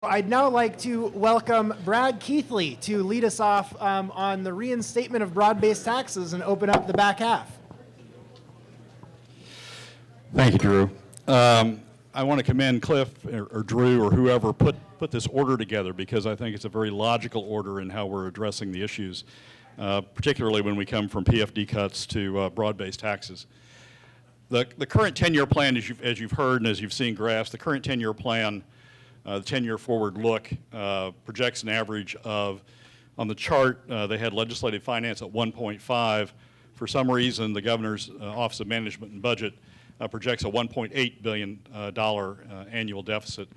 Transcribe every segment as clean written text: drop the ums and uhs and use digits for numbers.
I'd now like to welcome Brad Keithley to lead us off on the reinstatement of broad-based taxes and open up the back half. Thank you, Drew. I want to commend Cliff or Drew or whoever put this order together, because I think it's a very logical order in how we're addressing the issues, particularly when we come from PFD cuts to broad-based taxes. The current 10-year plan, as you've heard and as you've seen graphs, the current 10-year plan, the 10-year forward look projects an average of, on the chart, they had legislative finance at 1.5. For some reason, the governor's Office of Management and Budget projects a $1.8 billion annual deficit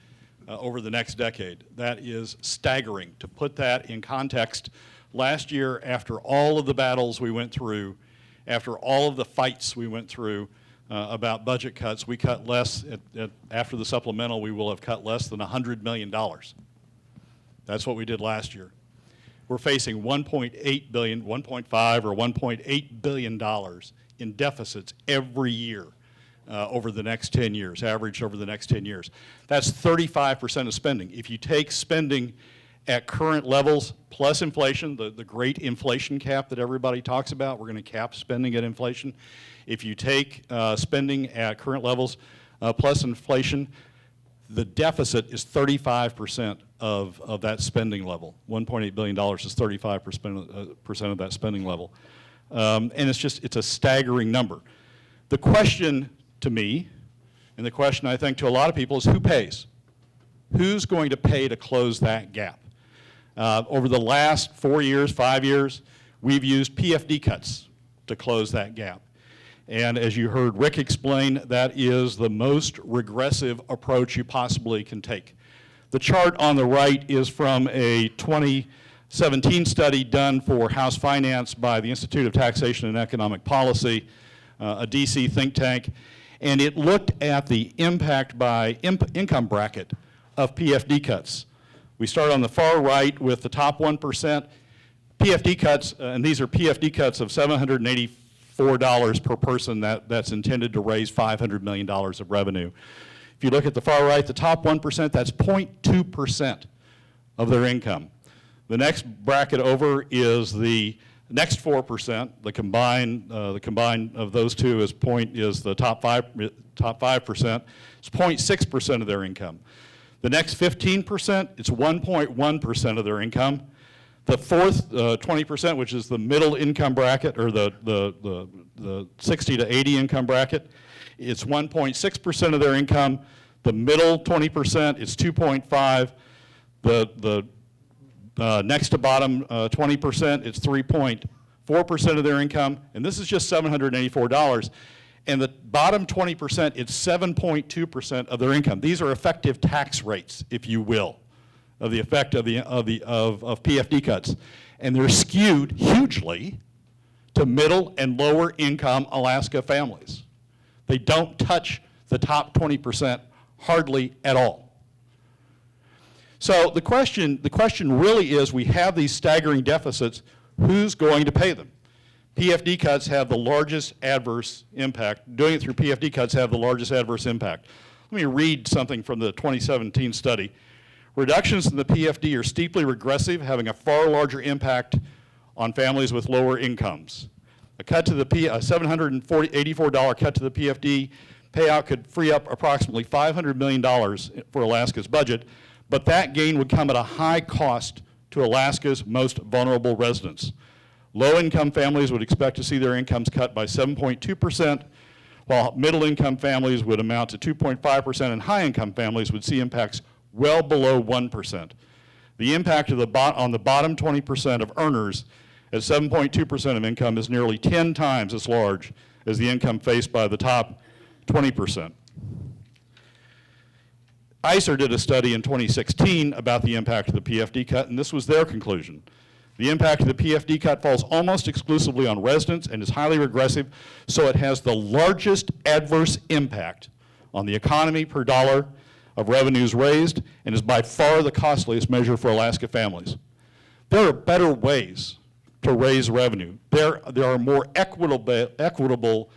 over the next decade. That is staggering. To put that in context, last year, after all of the battles we went through, after all of the fights we went through about budget cuts, we cut less, after the supplemental, we will have cut less than $100 million. That's what we did last year. We're facing $1.8 billion, 1.5 or $1.8 billion in deficits every year over the next 10 years, averaged over the next 10 years. That's 35% of spending. If you take spending at current levels plus inflation, the great inflation cap that everybody talks about, we're going to cap spending at inflation. If you take spending at current levels plus inflation, the deficit is 35% of that spending level. $1.8 billion is 35% of that spending level. And it's a staggering number. The question to me, and the question I think to a lot of people, is who pays? Who's going to pay to close that gap? Over the last 4 years, 5 years, we've used PFD cuts to close that gap. And as you heard Rick explain, that is the most regressive approach you possibly can take. The chart on the right is from a 2017 study done for House Finance by the Institute of Taxation and Economic Policy, a DC think tank, and it looked at the impact by income bracket of PFD cuts. We start on the far right with the top 1%. PFD cuts, and these are PFD cuts of $784 per person, that's intended to raise $500 million of revenue. If you look at the far right, the top 1%, that's 0.2% of their income. The next bracket over is the next 4%. The combined of those two is the top 5%. It's 0.6% of their income. The next 15%, it's 1.1% of their income. The fourth 20%, which is the middle income bracket, or the 60 to 80 income bracket, it's 1.6% of their income. The middle 20%, it's 2.5. The next to bottom 20%, it's 3.4% of their income, and this is just $784. And the bottom 20%, it's 7.2% of their income. These are effective tax rates, if you will, of the effect of PFD cuts. And they're skewed hugely to middle and lower income Alaska families. They don't touch the top 20% hardly at all. So the question really is, we have these staggering deficits, who's going to pay them? PFD cuts have the largest adverse impact. Doing it through PFD cuts have the largest adverse impact. Let me read something from the 2017 study. Reductions in the PFD are steeply regressive, having a far larger impact on families with lower incomes. A cut to the $784 cut to the PFD payout could free up approximately $500 million for Alaska's budget, but that gain would come at a high cost to Alaska's most vulnerable residents. Low-income families would expect to see their incomes cut by 7.2%, while middle-income families would amount to 2.5%, and high-income families would see impacts well below 1%. The impact on the bottom 20% of earners at 7.2% of income is nearly 10 times as large as the income faced by the top 20%. ICER did a study in 2016 about the impact of the PFD cut, and this was their conclusion. The impact of the PFD cut falls almost exclusively on residents and is highly regressive, so it has the largest adverse impact on the economy per dollar of revenues raised, and is by far the costliest measure for Alaska families. There are better ways to raise revenue. There are more equitable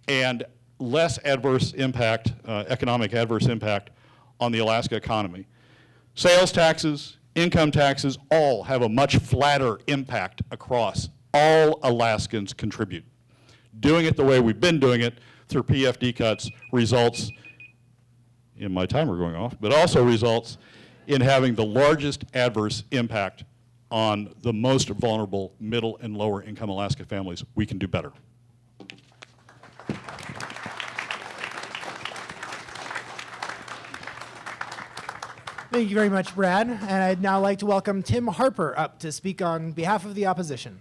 and less adverse impact, economic adverse impact on the Alaska economy. Sales taxes, income taxes, all have a much flatter impact across. All Alaskans contribute. Doing it the way we've been doing it through PFD cuts results in my timer going off, but also results in having the largest adverse impact on the most vulnerable middle and lower income Alaska families. We can do better. Thank you very much, Brad. And I'd now like to welcome Tim Harper up to speak on behalf of the opposition.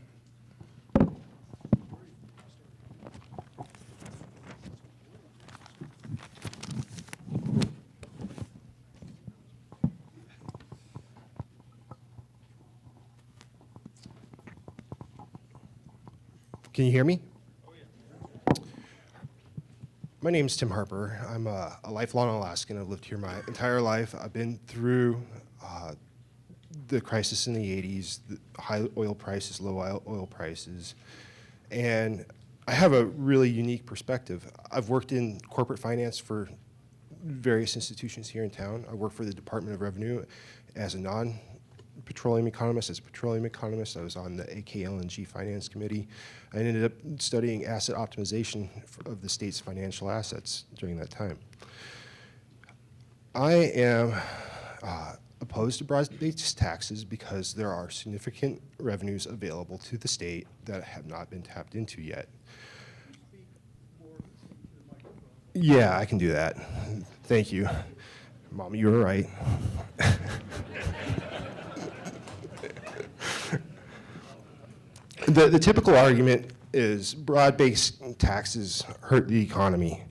Can you hear me? My name is Tim Harper. I'm a lifelong Alaskan. I've lived here my entire life. I've been through the crisis in the 80s, the high oil prices, low oil prices, and I have a really unique perspective. I've worked in corporate finance for various institutions here in town. I work for the Department of Revenue as a non-petroleum economist. As a petroleum economist, I was on the AKLNG Finance Committee. I ended up studying asset optimization of the state's financial assets during that time. I am opposed to broad-based taxes because there are significant revenues available to the state that have not been tapped into yet. Yeah, I can do that. Thank you. Mom, you were right. The typical argument is broad-based taxes hurt the economy.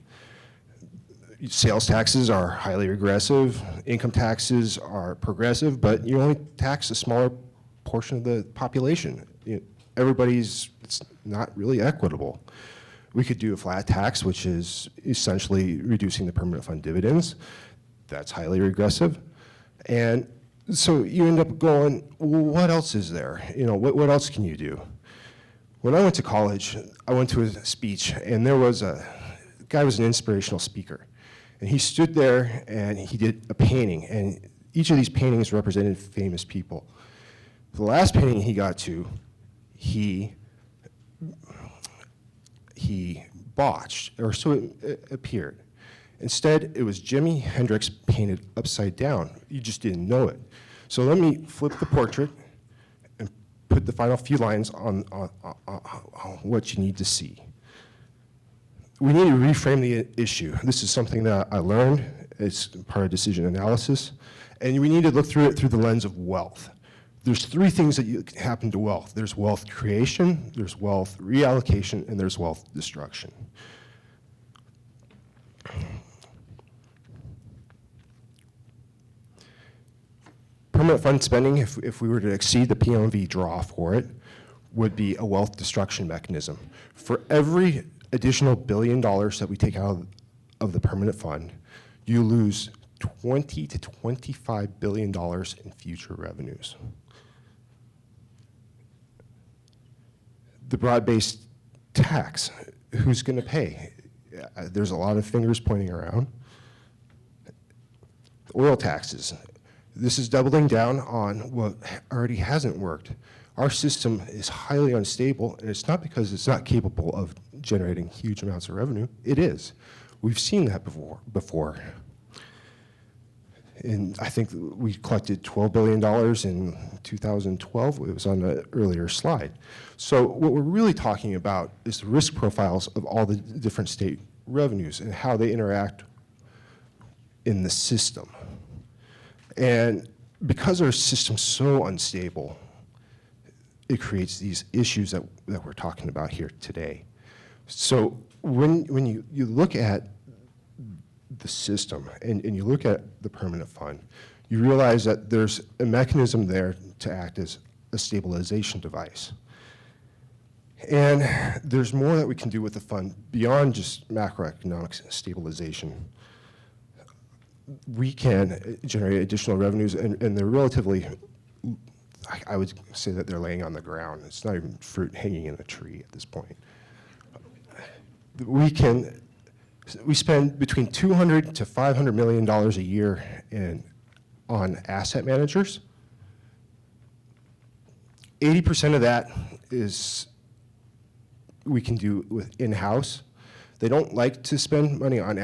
Sales taxes are highly regressive, income taxes are progressive, but you only tax a smaller portion of the population. It's not really equitable. We could do a flat tax, which is essentially reducing the permanent fund dividends. That's highly regressive. And so you end up going, well, what else is there? What else can you do? When I went to college, I went to a speech, and there was a guy was an inspirational speaker. And he stood there, and he did a painting, and each of these paintings represented famous people. The last painting he got to, he botched, or so it appeared. Instead, it was Jimi Hendrix painted upside down. You just didn't know it. So let me flip the portrait and put the final few lines on what you need to see. We need to reframe the issue. This is something that I learned. It's part of decision analysis. And we need to look through it through the lens of wealth. There's three things that happen to wealth. There's wealth creation, there's wealth reallocation, and there's wealth destruction. Permanent fund spending, if we were to exceed the PMV draw for it, would be a wealth destruction mechanism. For every additional $1 billion that we take out of the permanent fund, you lose $20 to $25 billion in future revenues. The broad-based tax, who's going to pay? There's a lot of fingers pointing around. Oil taxes. This is doubling down on what already hasn't worked. Our system is highly unstable, and it's not because it's not capable of generating huge amounts of revenue. It is. We've seen that before. And I think we collected $12 billion in 2012. It was on the earlier slide. So what we're really talking about is the risk profiles of all the different state revenues and how they interact in the system. And because our system's so unstable, it creates these issues that we're talking about here today. So when you look at the system and you look at the permanent fund, you realize that there's a mechanism there to act as a stabilization device. And there's more that we can do with the fund beyond just macroeconomic stabilization. We can generate additional revenues, and they're relatively, I would say that they're laying on the ground. It's not even fruit hanging in a tree at this point. We spend between $200 to $500 million a year on asset managers. 80% of that is we can do with in-house. They don't like to spend money on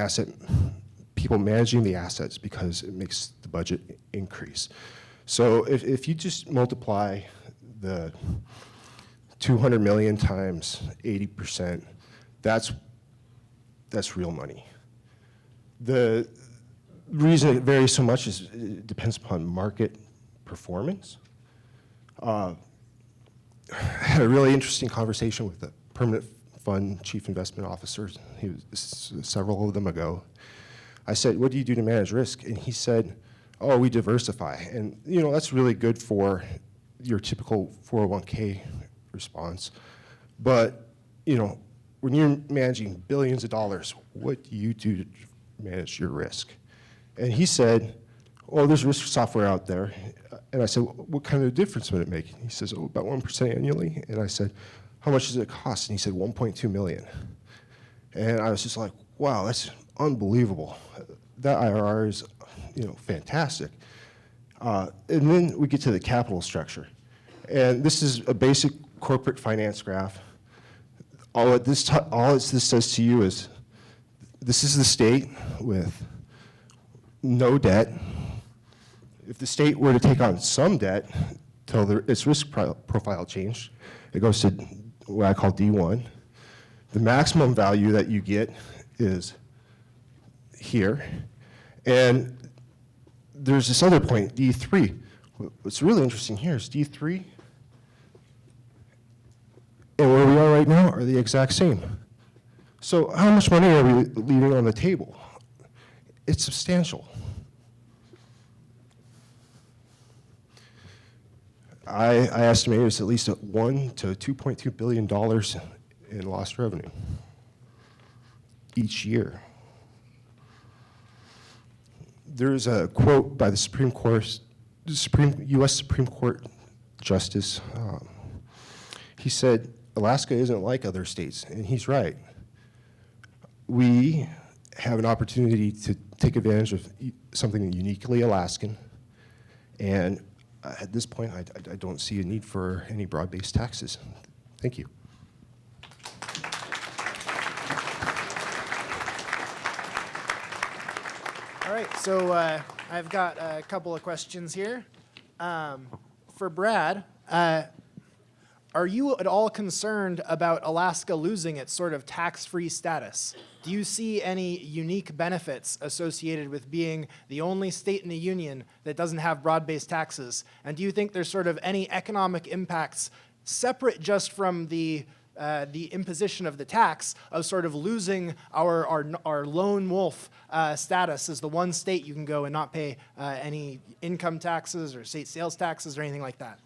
people managing the assets because it makes the budget increase. So if you just multiply the 200 million times 80%, that's real money. The reason it varies so much is it depends upon market performance. I had a really interesting conversation with the permanent fund chief investment officers. He was several of them ago. I said, "What do you do to manage risk?" And he said, "Oh, we diversify." And that's really good for your typical 401k response. But when you're managing billions of dollars, what do you do to manage your risk? And he said, "Oh, there's risk software out there." And I said, "What kind of difference would it make?" He says, "Oh, about 1% annually." And I said, "How much does it cost?" And he said, $1.2 million. And I was just like, wow, that's unbelievable. That IRR is fantastic. And then we get to the capital structure. And this is a basic corporate finance graph. All this says to you is, this is the state with no debt. If the state were to take on some debt till its risk profile changed, it goes to what I call D1. The maximum value that you get is here. And there's this other point, D3. What's really interesting here is D3 and where we are right now are the exact same. So how much money are we leaving on the table? It's substantial. I estimate it's at least $1 to $2.2 billion in lost revenue each year. There's a quote by the U.S. Supreme Court Justice. He said, "Alaska isn't like other states," and he's right. We have an opportunity to take advantage of something uniquely Alaskan, and at this point, I don't see a need for any broad-based taxes. Thank you. All right, so I've got a couple of questions here. For Brad, are you at all concerned about Alaska losing its sort of tax-free status? Do you see any unique benefits associated with being the only state in the union that doesn't have broad-based taxes? And do you think there's sort of any economic impacts separate just from the imposition of the tax of sort of losing our lone wolf status as the one state you can go and not pay any income taxes or state sales taxes or anything like that?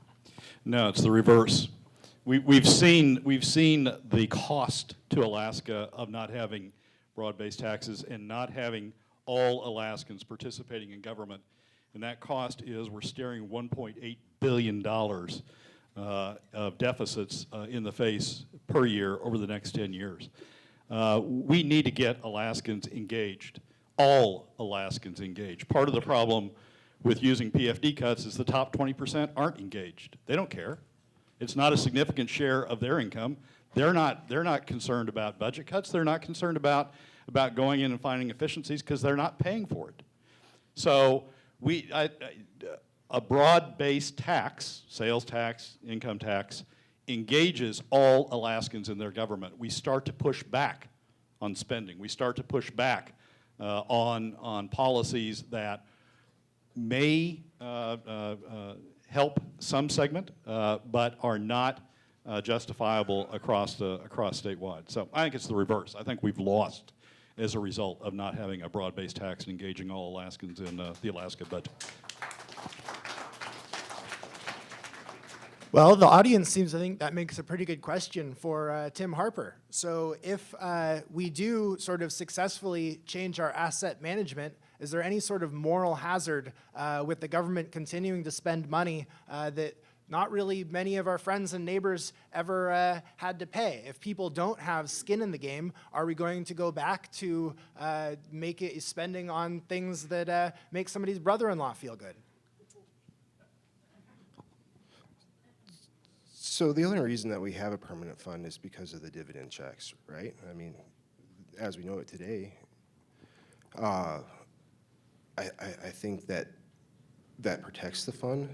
No, it's the reverse. We've seen the cost to Alaska of not having broad-based taxes and not having all Alaskans participating in government. And that cost is we're staring $1.8 billion of deficits in the face per year over the next 10 years. We need to get Alaskans engaged, all Alaskans engaged. Part of the problem with using PFD cuts is the top 20% aren't engaged. They don't care. It's not a significant share of their income. They're not concerned about budget cuts. They're not concerned about going in and finding efficiencies because they're not paying for it. So a broad-based tax, sales tax, income tax, engages all Alaskans in their government. We start to push back on spending. We start to push back on policies that may help some segment, but are not justifiable across statewide. So I think it's the reverse. I think we've lost as a result of not having a broad-based tax and engaging all Alaskans in the Alaska budget. Well, the audience seems to think that makes a pretty good question for Tim Harper. So if we do sort of successfully change our asset management, is there any sort of moral hazard with the government continuing to spend money that not really many of our friends and neighbors ever had to pay? If people don't have skin in the game, are we going to go back to spending on things that make somebody's brother-in-law feel good? So the only reason that we have a permanent fund is because of the dividend checks, right? I mean, as we know it today, I think that that protects the fund.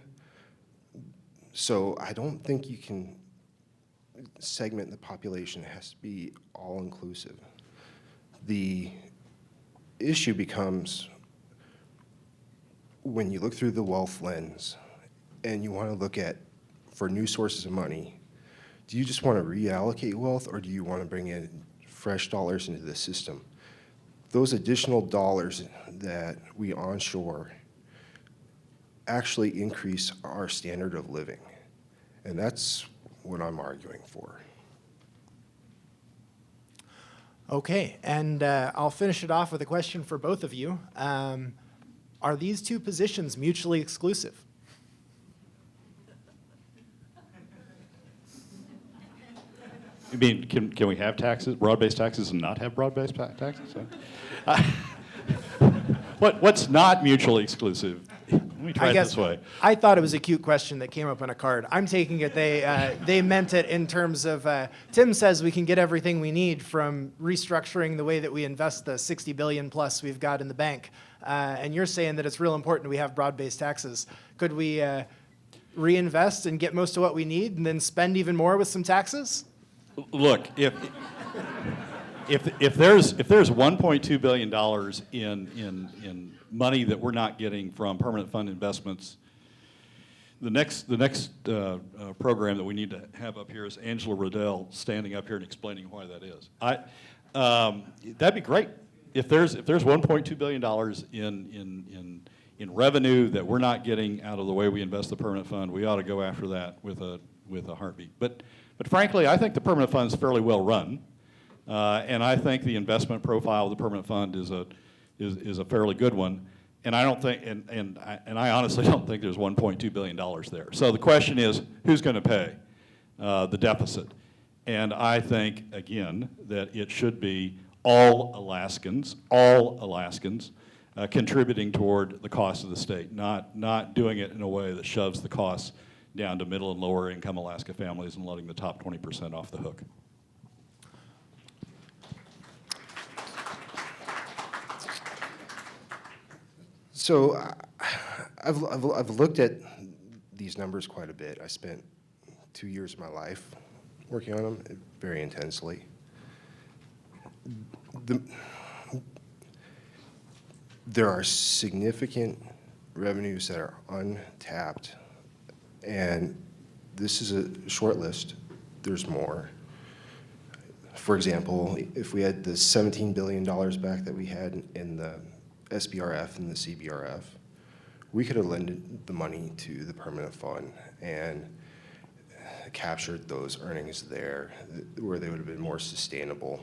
So I don't think you can segment the population. It has to be all-inclusive. The issue becomes when you look through the wealth lens and you want to look at, for new sources of money, do you just want to reallocate wealth, or do you want to bring in fresh dollars into the system? Those additional dollars that we onshore actually increase our standard of living. And that's what I'm arguing for. Okay, and I'll finish it off with a question for both of you. Are these two positions mutually exclusive? You mean, can we have taxes, broad-based taxes, and not have broad-based taxes? What's not mutually exclusive? Let me try it this way. I thought it was a cute question that came up on a card. I'm taking it they meant it in terms of, Tim says we can get everything we need from restructuring the way that we invest the 60 billion plus we've got in the bank. And you're saying that it's real important we have broad-based taxes. Could we reinvest and get most of what we need and then spend even more with some taxes? Look, if there's $1.2 billion in money that we're not getting from permanent fund investments, the next program that we need to have up here is Angela Riddell standing up here and explaining why that is. That'd be great. If there's $1.2 billion in revenue that we're not getting out of the way we invest the permanent fund, we ought to go after that with a heartbeat. But frankly, I think the permanent fund is fairly well run. And I think the investment profile of the permanent fund is a fairly good one, and I don't think, and I honestly don't think there's $1.2 billion there. So the question is, who's going to pay the deficit? And I think again that it should be all Alaskans contributing toward the cost of the state, not doing it in a way that shoves the costs down to middle and lower income Alaska families and letting the top 20% off the hook. So I've looked at these numbers quite a bit. I spent 2 years of my life working on them very intensely. There are significant revenues that are untapped, and this is a short list. There's more. For example, if we had the $17 billion back that we had in the SBRF and the CBRF, we could have lended the money to the permanent fund and captured those earnings there where they would have been more sustainable.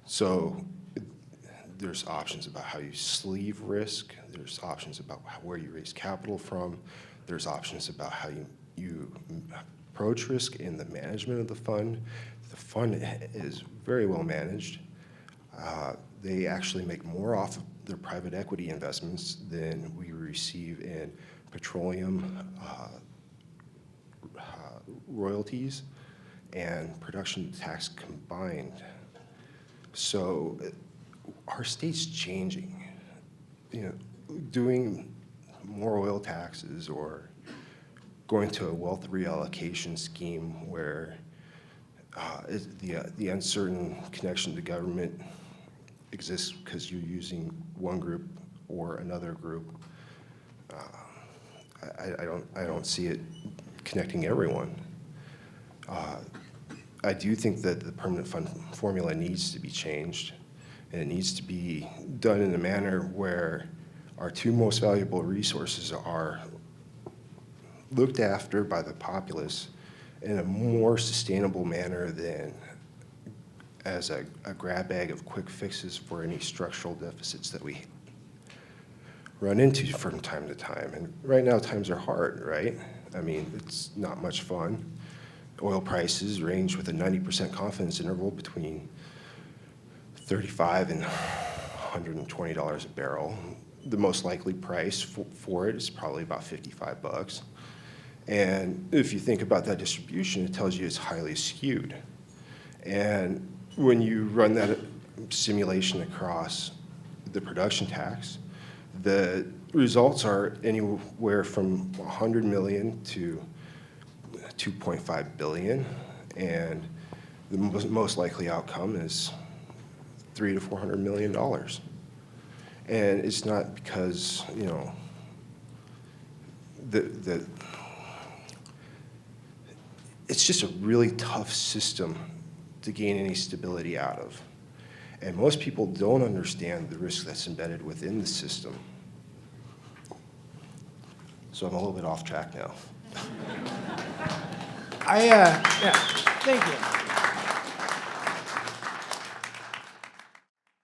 So there's options about how you sleeve risk. There's options about where you raise capital from. There's options about how you approach risk in the management of the fund. The fund is very well managed. They actually make more off of their private equity investments than we receive in petroleum royalties and production tax combined. So our state's changing. Doing more oil taxes or going to a wealth reallocation scheme where the uncertain connection to government exists because you're using one group or another group. I don't see it connecting everyone. I do think that the permanent fund formula needs to be changed, and it needs to be done in a manner where our two most valuable resources are looked after by the populace in a more sustainable manner than as a grab bag of quick fixes for any structural deficits that we run into from time to time. And right now, times are hard, right? I mean, it's not much fun. Oil prices range with a 90% confidence interval between $35 and $120 a barrel. The most likely price for it is probably about $55. And if you think about that distribution, it tells you it's highly skewed. And when you run that simulation across the production tax, the results are anywhere from 100 million to 2.5 billion, and the most likely outcome is $300 to $400 million. And it's not because, you know, it's just a really tough system to gain any stability out of. And most people don't understand the risk that's embedded within the system. So I'm a little bit off track now. Yeah, thank you.